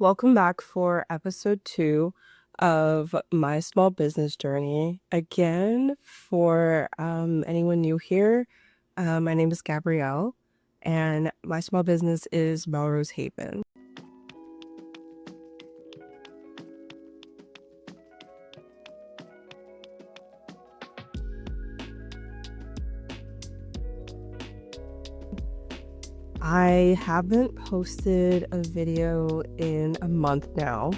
Welcome back for episode 2 of my small business journey. Again, for anyone new here, my name is Gabrielle, and my small business is Melrose Haven. I haven't posted a video in a month now,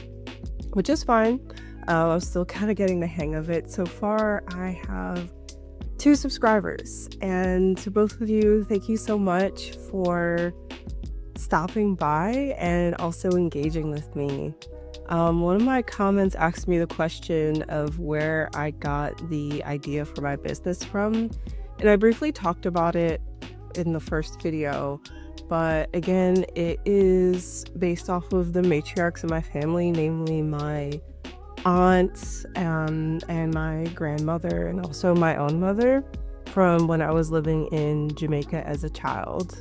which is fine. I'm still kind of getting the hang of it. So far, I have 2 subscribers, and to both of you, thank you so much for stopping by and also engaging with me. One of my comments asked me the question of where I got the idea for my business from, and I briefly talked about it in the first video, but again, it is based off of the matriarchs of my family, namely my aunt and my grandmother, and also my own mother from when I was living in Jamaica as a child.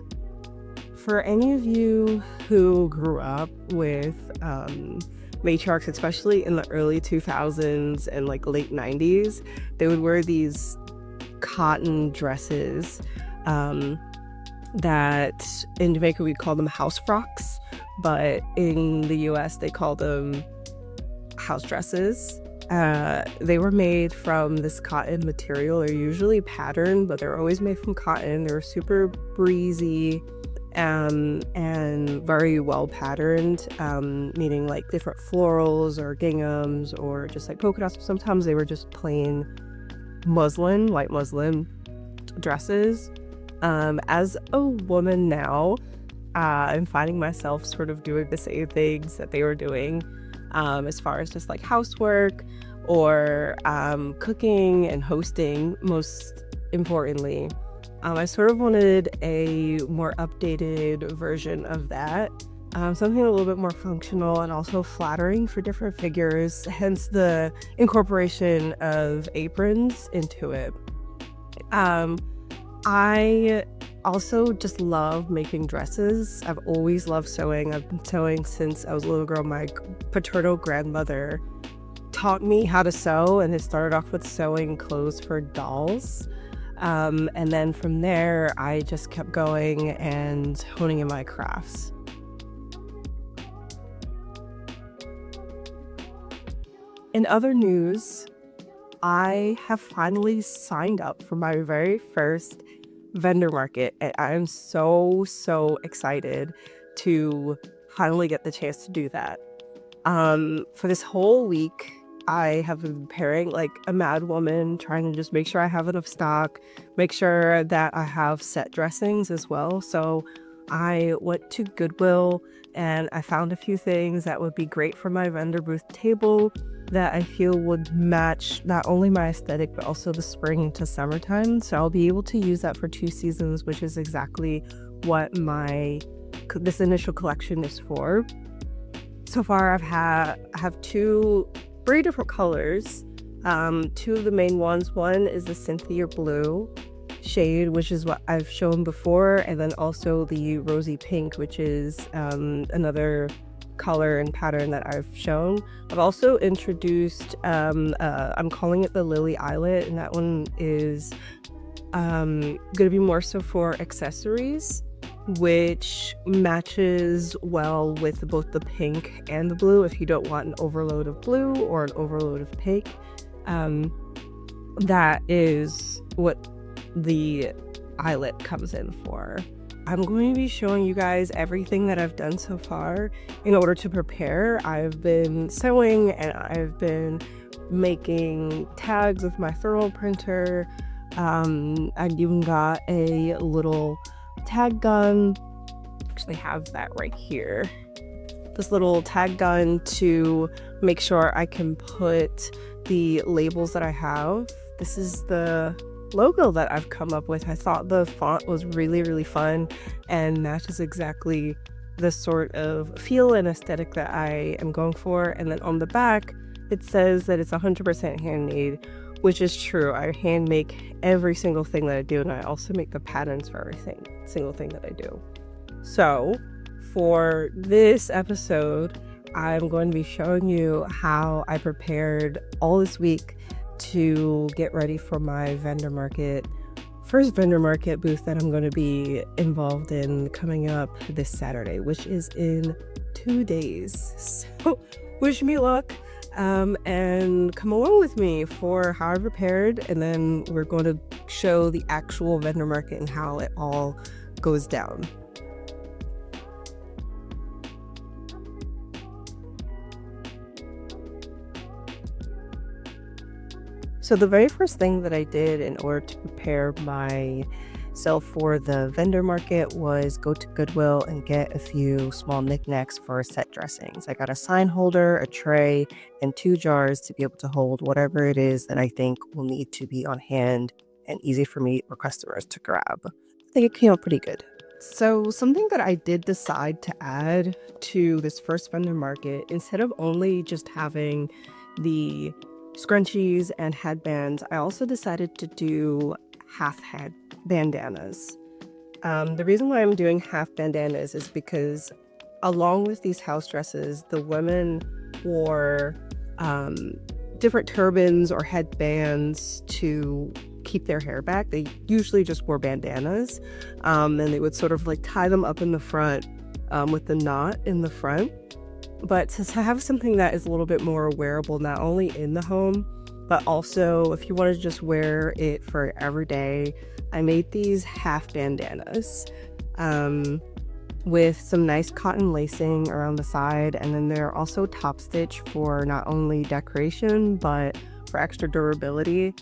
For any of you who grew up with matriarchs, especially in the early 2000s and like late 90s, they would wear these cotton dresses that in Jamaica we call them house frocks, but in the US they call them house dresses. They were made from this cotton material. They're usually patterned, but they're always made from cotton. They're super breezy and very well patterned, meaning like different florals or ginghams or just like polka dots. Sometimes they were just plain muslin, white muslin dresses. As a woman now, I'm finding myself sort of doing the same things that they were doing, as far as just like housework or cooking and hosting, most importantly. I sort of wanted a more updated version of that, something a little bit more functional and also flattering for different figures, hence the incorporation of aprons into it. I also just love making dresses. I've always loved sewing. I've been sewing since I was a little girl. My paternal grandmother taught me how to sew, and it started off with sewing clothes for dolls. And then from there, I just kept going and honing in my crafts. In other news, I have finally signed up for my very first vendor market, and I am so excited to finally get the chance to do that. For this whole week, I have been preparing like a mad woman, trying to just make sure I have enough stock, make sure that I have set dressings as well. So I went to Goodwill and I found a few things that would be great for my vendor booth table that I feel would match not only my aesthetic but also the spring into summertime. So I'll be able to use that for 2 seasons, which is exactly what this initial collection is for. So far I have 2 very different colors. 2 of the main ones. One is the Cynthia Blue shade, which is what I've shown before, and then also the Rosy Pink, which is another color and pattern that I've shown. I've also introduced I'm calling it the Lily Eyelet, and that one is gonna be more so for accessories, which matches well with both the pink and the blue if you don't want an overload of blue or an overload of pink. That is what the eyelet comes in for. I'm going to be showing you guys everything that I've done so far in order to prepare. I've been sewing and I've been making tags with my thermal printer. I even got a little tag gun. Actually have that right here. This little tag gun to make sure I can put the labels that I have. This is the logo that I've come up with. I thought the font was really fun and matches exactly the sort of feel and aesthetic that I am going for. And then on the back, it says that it's 100% handmade, which is true. I hand make every single thing that I do, and I also make the patterns for every single thing that I do. So for this episode, I'm going to be showing you how I prepared all this week to get ready for my first vendor market booth that I'm going to be involved in coming up this Saturday, which is in 2 days. So wish me luck, and come along with me for how I prepared, and then we're going to show the actual vendor market and how it all goes down. So the very first thing that I did in order to prepare myself for the vendor market was go to Goodwill and get a few small knickknacks for set dressings. I got a sign holder, a tray, and 2 jars to be able to hold whatever it is that I think will need to be on hand and easy for me or customers to grab. I think it came out pretty good. So something that I did decide to add to this first vendor market, instead of only just having the scrunchies and headbands, I also decided to do half head bandanas. The reason why I'm doing half bandanas is because along with these house dresses, the women wore different turbans or headbands to keep their hair back. They usually just wore bandanas, and they would sort of like tie them up in the front with the knot in the front. But to have something that is a little bit more wearable, not only in the home, but also if you want to just wear it for every day, I made these half bandanas with some nice cotton lacing around the side. And then they're also top stitch for not only decoration, but for extra durability.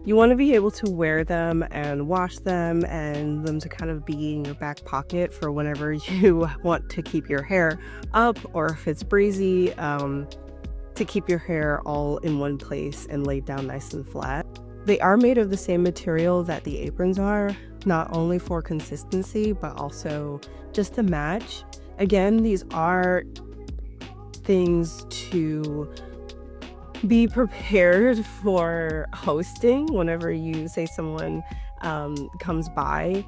You want to be able to wear them and wash them, and them to kind of be in your back pocket for whenever you want to keep your hair up, or if it's breezy, to keep your hair all in one place and laid down nice and flat. They are made of the same material that the aprons are, not only for consistency, but also just to match. Again, these are things to be prepared for hosting whenever you say someone comes by,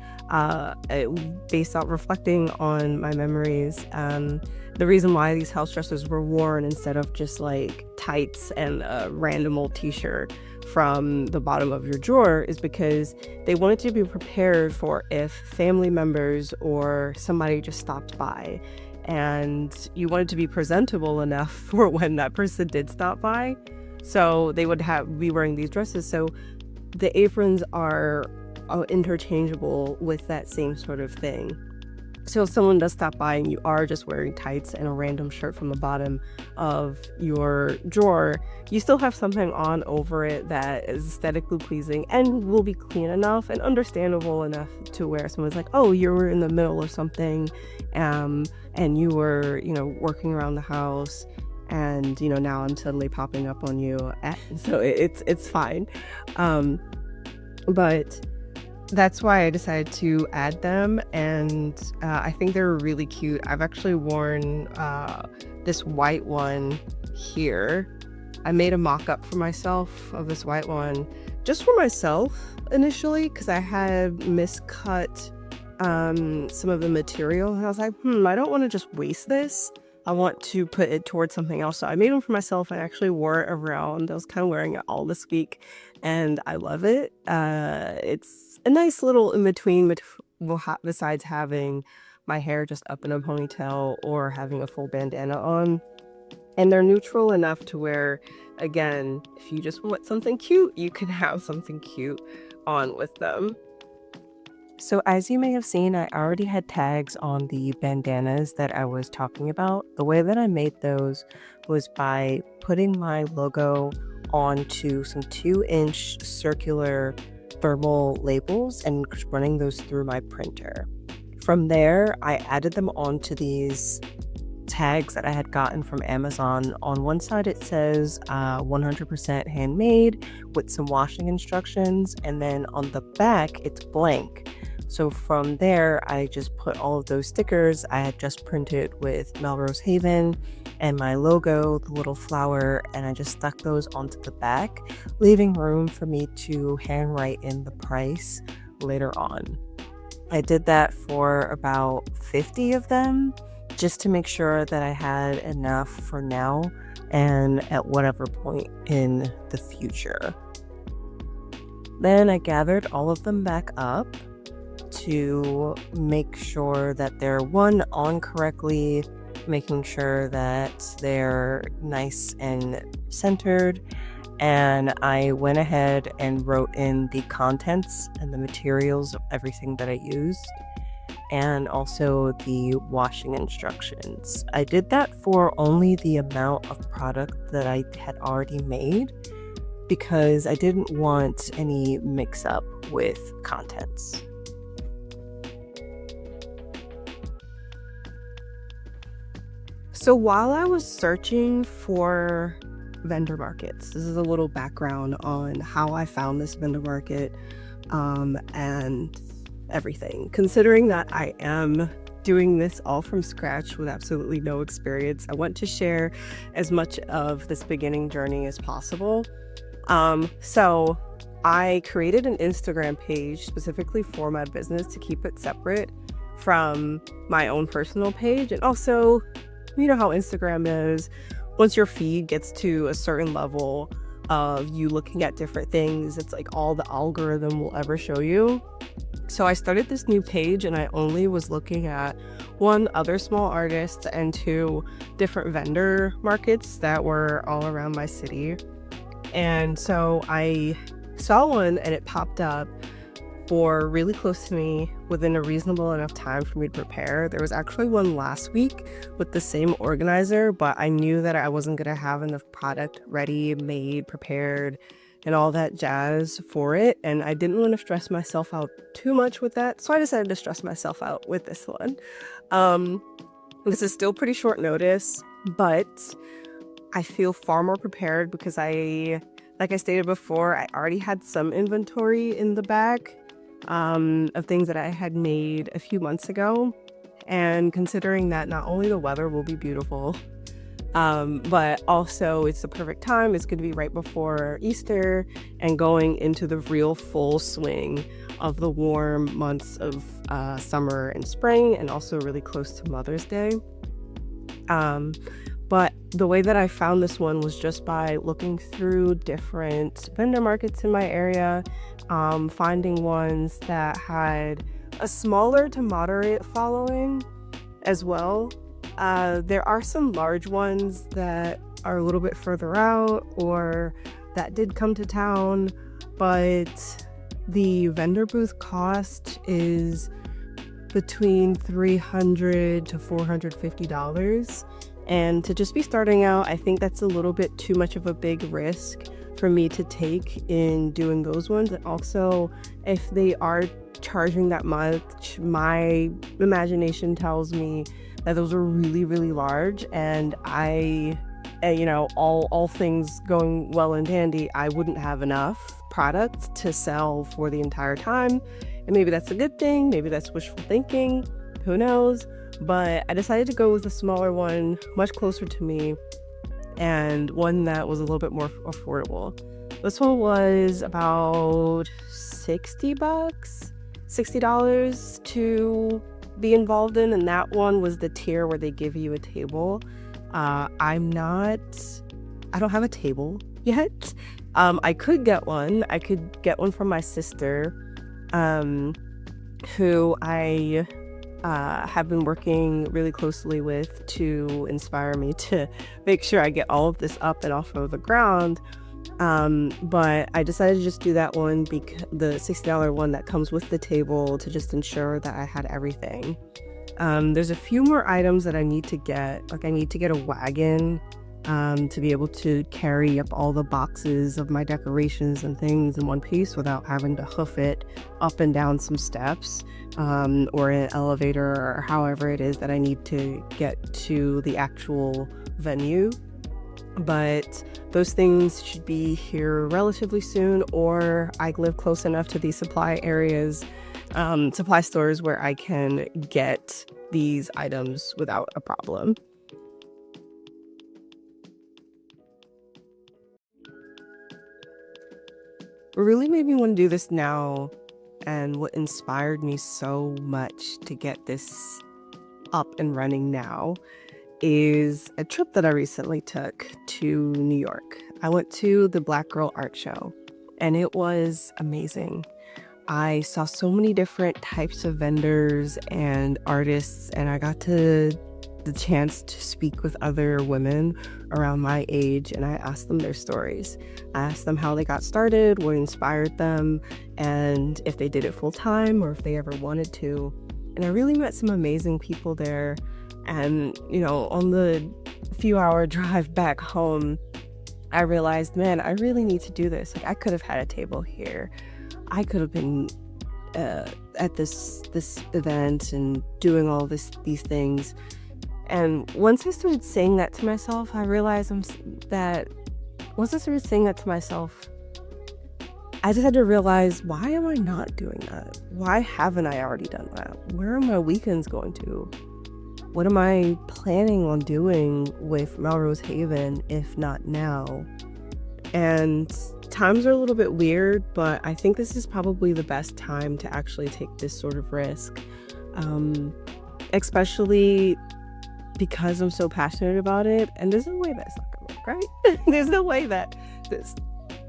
based on reflecting on my memories. The reason why these house dresses were worn instead of just like tights and a random old t-shirt from the bottom of your drawer is because they wanted to be prepared for if family members or somebody just stopped by, and you wanted to be presentable enough for when that person did stop by. So they would be wearing these dresses. So the aprons are interchangeable with that same sort of thing. So if someone does stop by and you are just wearing tights and a random shirt from the bottom of your drawer, you still have something on over it that is aesthetically pleasing and will be clean enough and understandable enough to where someone's like, oh, you were in the middle of something, and you were, working around the house, and now I'm suddenly popping up on you. So it's fine. But that's why I decided to add them, and I think they're really cute. I've actually worn this white one here. I made a mock-up for myself of this white one, just for myself initially, because I had miscut some of the material, and I was like, I don't want to just waste this. I want to put it towards something else. So I made one for myself and actually wore it around. I was kind of wearing it all this week, and I love it. It's a nice little in between, besides having my hair just up in a ponytail or having a full bandana on. And they're neutral enough to where, again, if you just want something cute, you can have something cute on with them. So as you may have seen, I already had tags on the bandanas that I was talking about. The way that I made those was by putting my logo onto some 2-inch circular thermal labels and running those through my printer. From there, I added them onto these tags that I had gotten from Amazon. On one side it says 100% handmade with some washing instructions, and then on the back it's blank. So from there, I just put all of those stickers I had just printed with Melrose Haven and my logo, the little flower, and I just stuck those onto the back, leaving room for me to handwrite in the price later on. I did that for about 50 of them, just to make sure that I had enough for now and at whatever point in the future. Then I gathered all of them back up to make sure that they're on correctly, making sure that they're nice and centered. And I went ahead and wrote in the contents and the materials of everything that I used, and also the washing instructions. I did that for only the amount of product that I had already made because I didn't want any mix-up with contents. So while I was searching for vendor markets, this is a little background on how I found this vendor market, and everything. Considering that I am doing this all from scratch with absolutely no experience, I want to share as much of this beginning journey as possible. So I created an Instagram page specifically for my business to keep it separate from my own personal page. And also, you know how Instagram is. Once your feed gets to a certain level of you looking at different things, it's like all the algorithm will ever show you. So I started this new page and I only was looking at one other small artist and two different vendor markets that were all around my city. And so I saw one and it popped up for really close to me within a reasonable enough time for me to prepare. There was actually one last week with the same organizer, but I knew that I wasn't going to have enough product ready, made, prepared, and all that jazz for it. And I didn't want to stress myself out too much with that. So I decided to stress myself out with this one. This is still pretty short notice, but I feel far more prepared because like I stated before, I already had some inventory in the bag of things that I had made a few months ago. And considering that not only the weather will be beautiful, but also it's the perfect time. It's going to be right before Easter and going into the real full swing of the warm months of summer and spring, and also really close to Mother's Day. But the way that I found this one was just by looking through different vendor markets in my area, finding ones that had a smaller to moderate following as well. There are some large ones that are a little bit further out or that did come to town, but the vendor booth cost is between $300 to $450. And to just be starting out, I think that's a little bit too much of a big risk for me to take in doing those ones. And also, if they are charging that much, my imagination tells me that those are really, really large. And all things going well and dandy, I wouldn't have enough product to sell for the entire time. And maybe that's a good thing. Maybe that's wishful thinking. Who knows? But I decided to go with a smaller one, much closer to me, and one that was a little bit more affordable. This one was about $60 to be involved in, and that one was the tier where they give you a table. I don't have a table yet. I could get one. I could get one from my sister, who I have been working really closely with to inspire me to make sure I get all of this up and off of the ground. But I decided to just do that one, the $60 one that comes with the table, to just ensure that I had everything. There's a few more items that I need to get. Like I need to get a wagon to be able to carry up all the boxes of my decorations and things in one piece without having to hoof it up and down some steps, or an elevator, or however it is that I need to get to the actual venue. But those things should be here relatively soon, or I live close enough to these supply stores where I can get these items without a problem. What really made me want to do this now, and what inspired me so much to get this up and running now is a trip that I recently took to New York. I went to the Black Girl Art Show, and it was amazing. I saw so many different types of vendors and artists, and I got the chance to speak with other women around my age, and I asked them their stories. I asked them how they got started, what inspired them, and if they did it full time or if they ever wanted to. And I really met some amazing people there. And, on the few-hour drive back home, I realized, man, I really need to do this. Like, I could have had a table here. I could have been at this event and doing all these things. And once I started saying that to myself, I realized I just had to realize, why am I not doing that? Why haven't I already done that? Where are my weekends going to? What am I planning on doing with Melrose Haven, if not now? And times are a little bit weird, but I think this is probably the best time to actually take this sort of risk. Especially because I'm so passionate about it, and there's no way that's not gonna work, right? There's no way that this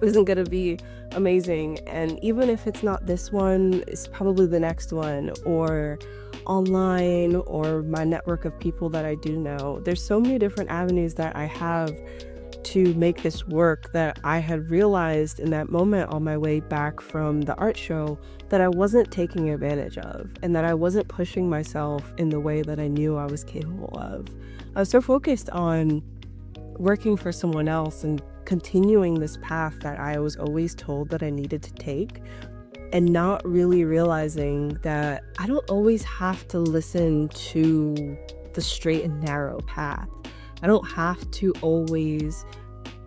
isn't gonna be amazing. And even if it's not this one, it's probably the next one, or online, or my network of people that I do know. There's so many different avenues that I have to make this work that I had realized in that moment on my way back from the art show that I wasn't taking advantage of, and that I wasn't pushing myself in the way that I knew I was capable of. I was so focused on working for someone else and continuing this path that I was always told that I needed to take, and not really realizing that I don't always have to listen to the straight and narrow path. I don't have to always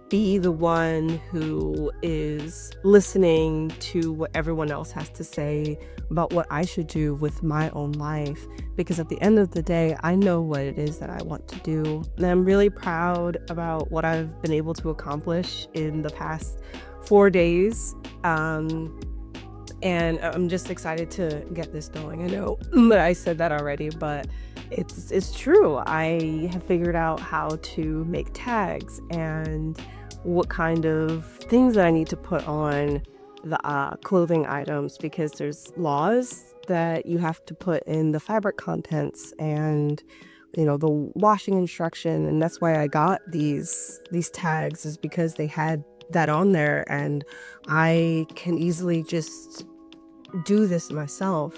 be the one who is listening to what everyone else has to say about what I should do with my own life, because at the end of the day, I know what it is that I want to do. And I'm really proud about what I've been able to accomplish in the past 4 days. And I'm just excited to get this going. I know that I said that already, but it's true. I have figured out how to make tags and what kind of things that I need to put on the clothing items, because there's laws that you have to put in the fabric contents and the washing instruction. And that's why I got these tags, is because they had that on there, and I can easily just do this myself.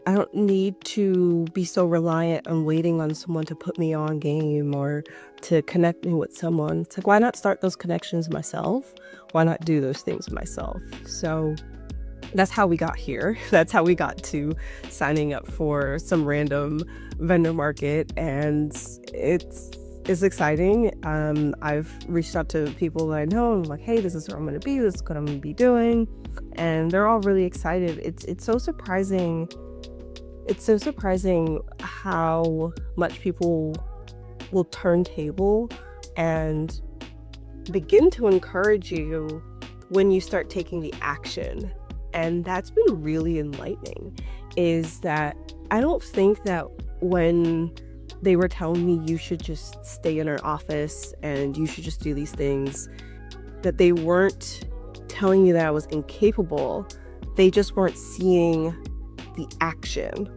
I don't need to be so reliant on waiting on someone to put me on game or to connect me with someone. It's like, why not start those connections myself? Why not do those things myself? So that's how we got here. That's how we got to signing up for some random vendor market, and it's exciting. I've reached out to people that I know, and I'm like, hey, this is where I'm going to be. This is what I'm going to be doing. And they're all really excited. It's so surprising. It's so surprising how much people will turn table and begin to encourage you when you start taking the action. And that's been really enlightening, is that I don't think that when they were telling me you should just stay in our office and you should just do these things, that they weren't telling me that I was incapable. They just weren't seeing the action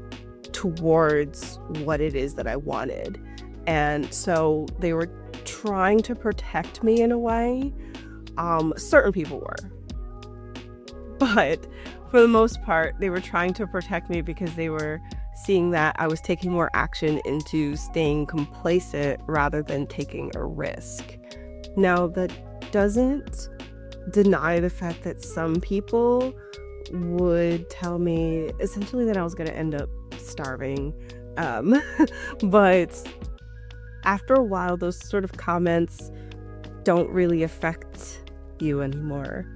towards what it is that I wanted. And so they were trying to protect me in a way. Certain people were. But for the most part, they were trying to protect me because they were seeing that I was taking more action into staying complacent rather than taking a risk. Now, that doesn't deny the fact that some people would tell me essentially that I was going to end up starving. But after a while, those sort of comments don't really affect you anymore.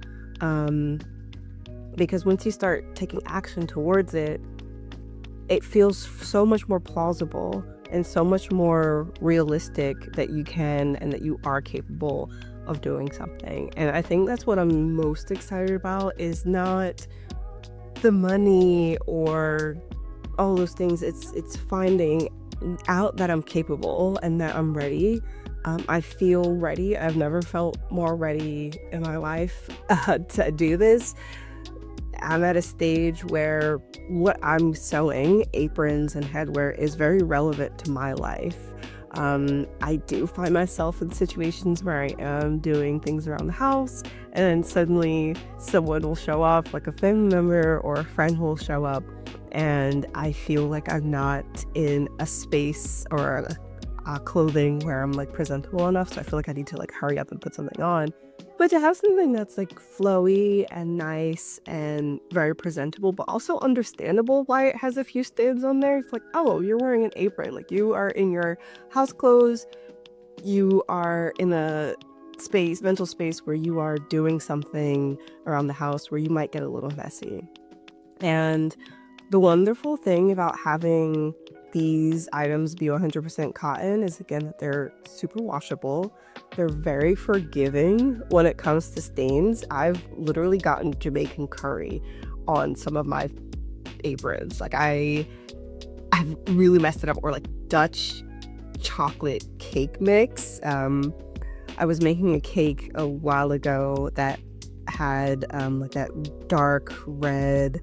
Because once you start taking action towards it, it feels so much more plausible and so much more realistic that you can and that you are capable of doing something. And I think that's what I'm most excited about, is not the money or all those things. It's finding out that I'm capable and that I'm ready. I feel ready. I've never felt more ready in my life to do this. I'm at a stage where what I'm sewing, aprons and headwear, is very relevant to my life. I do find myself in situations where I am doing things around the house, and then suddenly someone will show up, like a family member or a friend will show up, and I feel like I'm not in a space or clothing where I'm like presentable enough. So I feel like I need to like hurry up and put something on. But to have something that's like flowy and nice and very presentable, but also understandable why it has a few stands on there. It's like, oh, you're wearing an apron. Like you are in your house clothes. You are in a mental space where you are doing something around the house where you might get a little messy. And the wonderful thing about having these items be 100% cotton is, again, that they're super washable. They're very forgiving when it comes to stains. I've literally gotten Jamaican curry on some of my aprons. Like I've really messed it up. Or like Dutch chocolate cake mix. I was making a cake a while ago that had like that dark red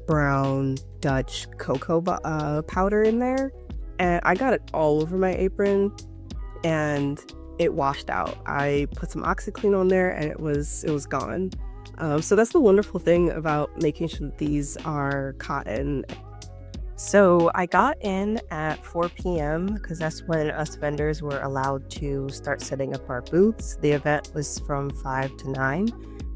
brown Dutch cocoa powder in there, and I got it all over my apron and it washed out. I put some OxyClean on there and it was gone. So that's the wonderful thing about making sure that these are cotton. So I got in at 4 p.m. because that's when us vendors were allowed to start setting up our booths. The event was from 5 to 9.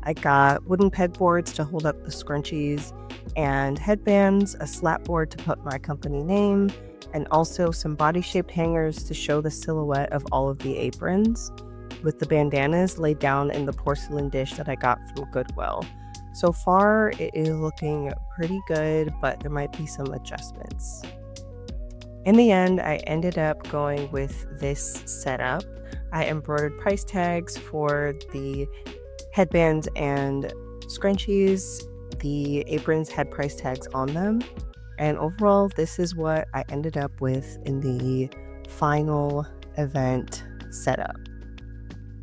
I got wooden pegboards to hold up the scrunchies and headbands, a slap board to put my company name, and also some body-shaped hangers to show the silhouette of all of the aprons, with the bandanas laid down in the porcelain dish that I got from Goodwill. So far, it is looking pretty good, but there might be some adjustments. In the end, I ended up going with this setup. I embroidered price tags for the headbands and scrunchies. The aprons had price tags on them. And overall, this is what I ended up with in the final event setup.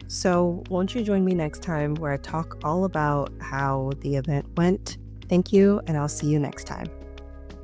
So won't you join me next time where I talk all about how the event went? Thank you, and I'll see you next time.